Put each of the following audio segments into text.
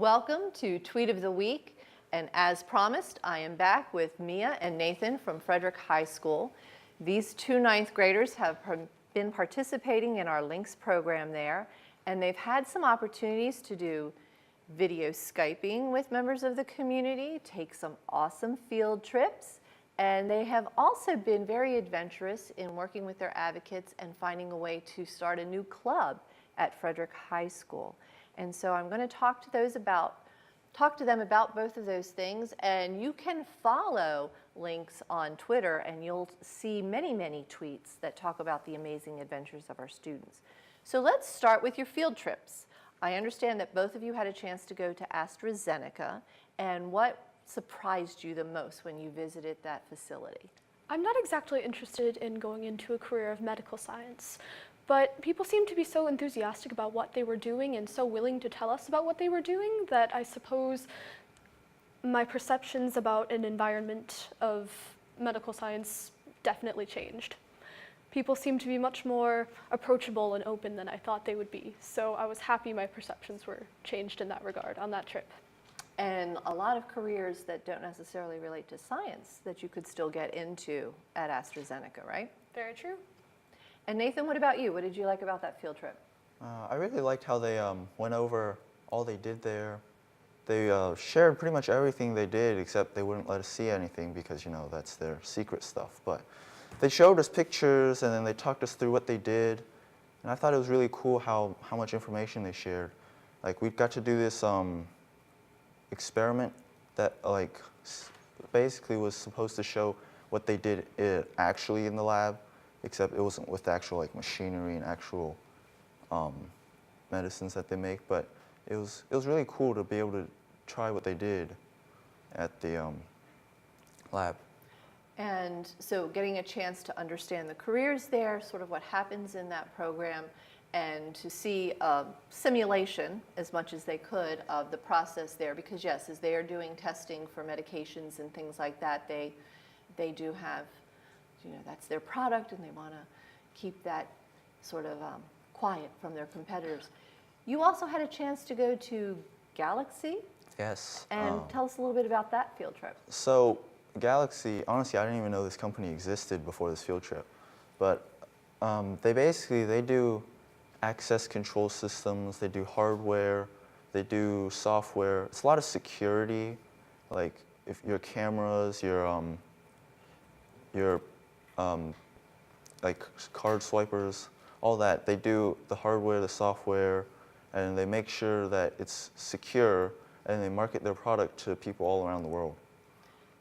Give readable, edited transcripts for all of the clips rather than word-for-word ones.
Welcome to Tweet of the Week, and as promised, I am back with Mia and Nathan from Frederick High School. These two ninth graders have been participating in our LYNX program there, and they've had some opportunities to do video Skyping with members of the community, take some awesome field trips, and they have also been very adventurous in working with their advocates and finding a way to start a new club at Frederick High School. And so I'm going to talk to them about both of those things, and you can follow LYNX on Twitter and you'll see many, many tweets that talk about the amazing adventures of our students. So let's start with your field trips. I understand that both of you had a chance to go to AstraZeneca, and what surprised you the most when you visited that facility? I'm not exactly interested in going into a career of medical science, but people seemed to be so enthusiastic about what they were doing and so willing to tell us about what they were doing that I suppose my perceptions about an environment of medical science definitely changed. People seemed to be much more approachable and open than I thought they would be, so I was happy my perceptions were changed in that regard on that trip. And a lot of careers that don't necessarily relate to science that you could still get into at AstraZeneca, right? Very true. And Nathan, what about you? What did you like about that field trip? I really liked how they went over all they did there. They shared pretty much everything they did, except they wouldn't let us see anything because, you know, that's their secret stuff. But they showed us pictures and then they talked us through what they did. And I thought it was really cool how much information they shared. Like, we got to do this experiment that basically was supposed to show what they did actually in the lab, except it wasn't with actual machinery and actual medicines that they make. But it was really cool to be able to try what they did at the lab. And so getting a chance to understand the careers there, sort of what happens in that program, and to see a simulation as much as they could of the process there, because yes, as they are doing testing for medications and things like that, they do have, you know, that's their product and they want to keep that sort of quiet from their competitors. You also had a chance to go to Galaxy. Yes. And tell us a little bit about that field trip. So Galaxy, honestly, I didn't even know this company existed before this field trip. But they do access control systems, they do hardware, they do software. It's a lot of security, like if your cameras, your like card swipers, all that. They do the hardware, the software, and they make sure that it's secure, and they market their product to people all around the world.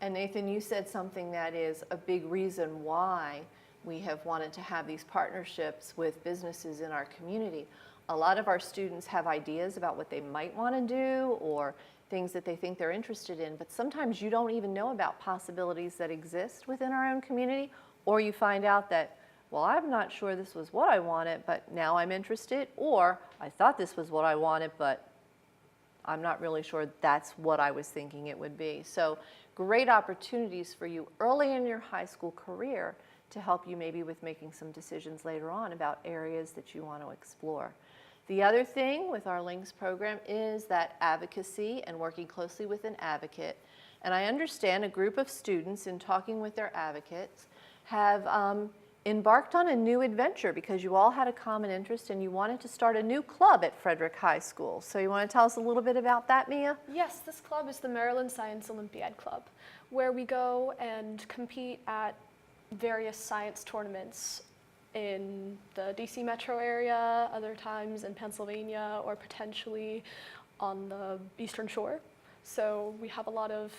And Nathan, you said something that is a big reason why we have wanted to have these partnerships with businesses in our community. A lot of our students have ideas about what they might want to do or things that they think they're interested in, but sometimes you don't even know about possibilities that exist within our own community, or you find out that, well, I'm not sure this was what I wanted, but now I'm interested, or I thought this was what I wanted, but I'm not really sure that's what I was thinking it would be. So great opportunities for you early in your high school career to help you maybe with making some decisions later on about areas that you want to explore. The other thing with our LYNX program is that advocacy and working closely with an advocate. And I understand a group of students, in talking with their advocates, have embarked on a new adventure because you all had a common interest and you wanted to start a new club at Frederick High School. So you want to tell us a little bit about that, Mia? Yes, this club is the Maryland Science Olympiad Club, where we go and compete at various science tournaments in the DC metro area, other times in Pennsylvania, or potentially on the Eastern Shore. So we have a lot of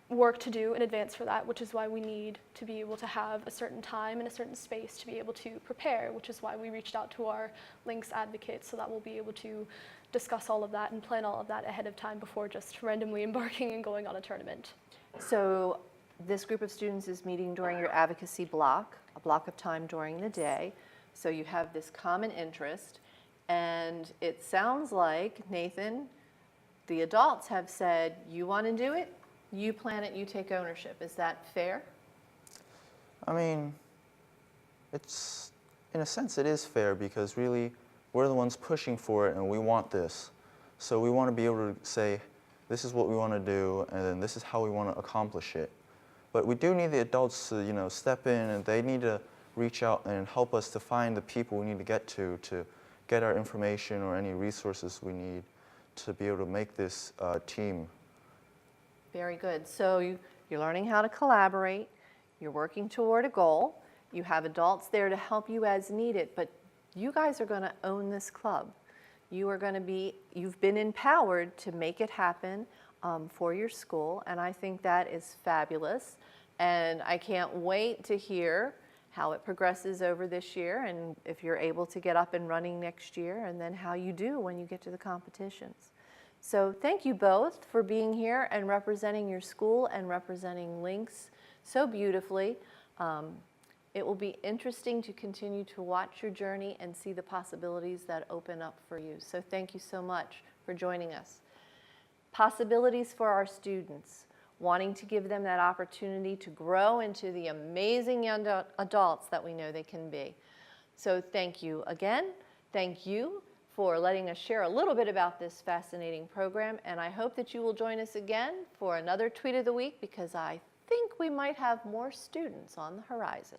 work to do in advance for that, which is why we need to be able to have a certain time and a certain space to be able to prepare, which is why we reached out to our LYNX advocates so that we'll be able to discuss all of that and plan all of that ahead of time before just randomly embarking and going on a tournament. So this group of students is meeting during your advocacy block, a block of time during the day. So you have this common interest, and it sounds like, Nathan, the adults have said, you want to do it, you plan it, you take ownership. Is that fair? I mean, in a sense, it is fair because really we're the ones pushing for it and we want this. So we want to be able to say, this is what we want to do, and then this is how we want to accomplish it. But we do need the adults to, step in, and they need to reach out and help us to find the people we need to get our information or any resources we need to be able to make this team. Very good. So you're learning how to collaborate, you're working toward a goal, you have adults there to help you as needed, but you guys are going to own this club. You've been empowered to make it happen for your school, and I think that is fabulous. And I can't wait to hear how it progresses over this year, and if you're able to get up and running next year, and then how you do when you get to the competitions. So thank you both for being here and representing your school and representing LYNX so beautifully. It will be interesting to continue to watch your journey and see the possibilities that open up for you. So thank you so much for joining us. Possibilities for our students, wanting to give them that opportunity to grow into the amazing young adults that we know they can be. So thank you again. Thank you for letting us share a little bit about this fascinating program, and I hope that you will join us again for another Tweet of the Week, because I think we might have more students on the horizon.